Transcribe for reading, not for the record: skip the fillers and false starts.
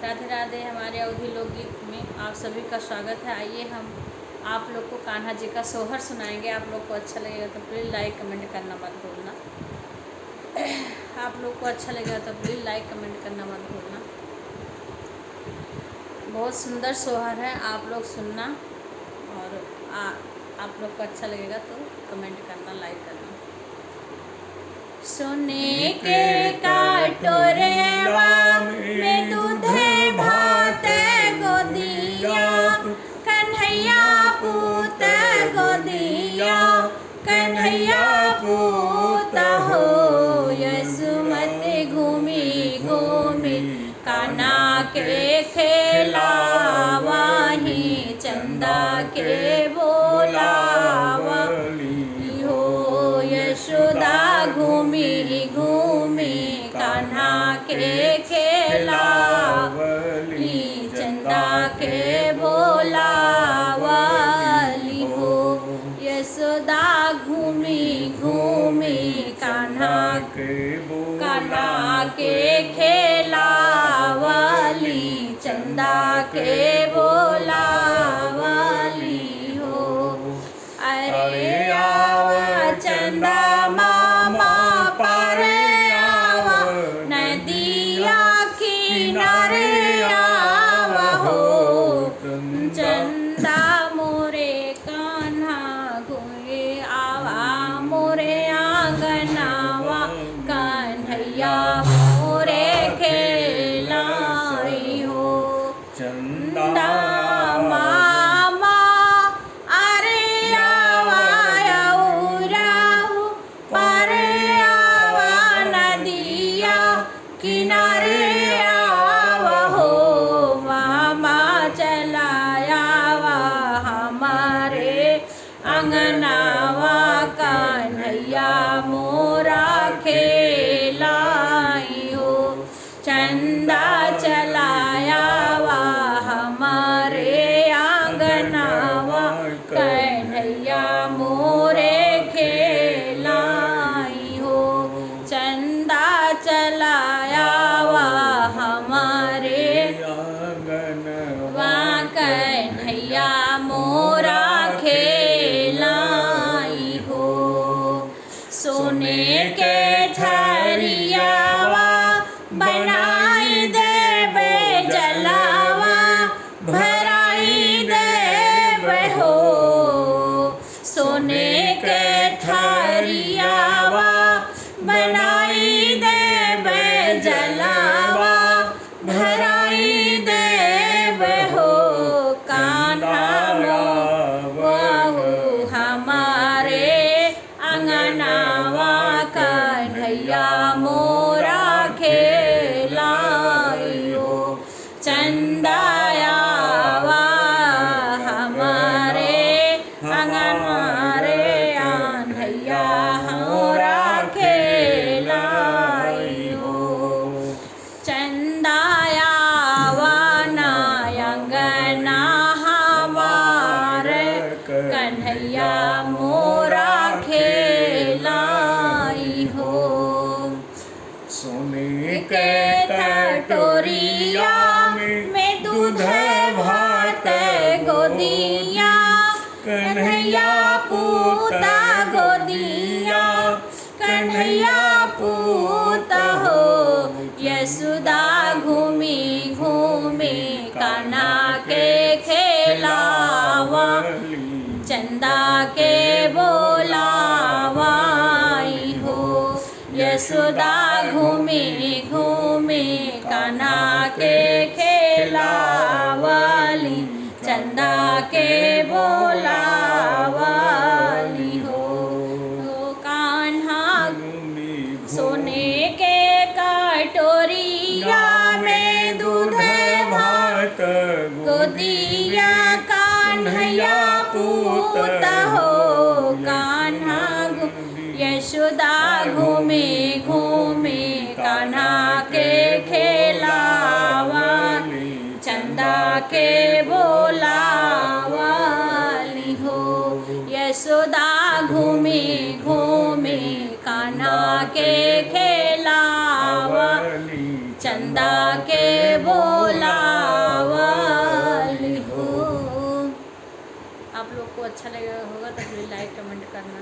राधे राधे। हमारे अवधी लोकगीत में आप सभी का स्वागत है। आइए हम आप लोग को कान्हा जी का सोहर सुनाएंगे। आप लोग को अच्छा लगेगा तो प्लीज़ लाइक कमेंट करना मत भूलना। आप लोग को अच्छा लगेगा तो प्लीज़ लाइक कमेंट करना मत भूलना। बहुत सुंदर सोहर है, आप लोग सुनना और आप लोग को अच्छा लगेगा तो कमेंट करना, लाइक करना। सोने के कटोरेवा में दूध भात गोदिया, कन्हैया पूत गोदिया, कन्हैया पूत हो। यशोमती घूमी घूमी कान्हा के खेला, वहीं चंदा के बोला यशोदा घूमी घूमी कान्हा के खेला, चंदा के बोलावली हो। यशोदा घूमी घूमी कान्हा के खेलावली, चंदा के बोलावली हो। अरे आवा चंदा मामा पारे आवा, नदिया किनारे आवा हो। चंदा मोरे कान्हा घूमे आवा, मोरे आंगनावा कन्हैया मोरे खेलाई हो। चंदा मामा अरे आवा पारे आवा, नदिया किनारे आवा हो। मामा चलायावा हमारे अंगनावा, कन्हैया मोरा खेलाई हो। चंदा चलायावा हमारे आंगनावा, कन्हैया मोरे खेलाई हो। चंदा चलायावा हमारे आंगनवा, कन्हैया मोरा खेलाई हो। सोने के थरियावा बनाई देवे जलावा, भराई देवे हो। सोने के थरियावा बनाई देवे जलावा, भराई देवे हो। कान्हा बहू हमारे अंगनावा, कन्हैया मोरा खेलाई हो। चंदायावा हमारे अंगनारे कन्हैया मोरा खेलाई हो। चंदायावा नायंगना हमारे, कन्हैया मोरा खेलाई हो। सोने के कटोरिया में दूध भात गोदिया, कन्हैया पूता गोदिया, कन्हैया पूता हो। यशोदा घूमी घूमी कान्हा के खेलावा, चंदा के बोलावाई हो। यशोदा घूमी घूमी कान्हा के खेलावली, चंदा के बोलावली हो। कान्हा सोने के कटोरिया में दूध भात गोदिया, कन्हैया पूता हो। कान्हा यशोदा घूमे घूमे कान्हा के खेलावा, चंदा के बोलावली हो। यशोदा घूमे घूमे कान्हा के खेलावा, चंदा के बोला आप लोग को अच्छा लगा होगा तो प्लीज़ लाइक कमेंट करना।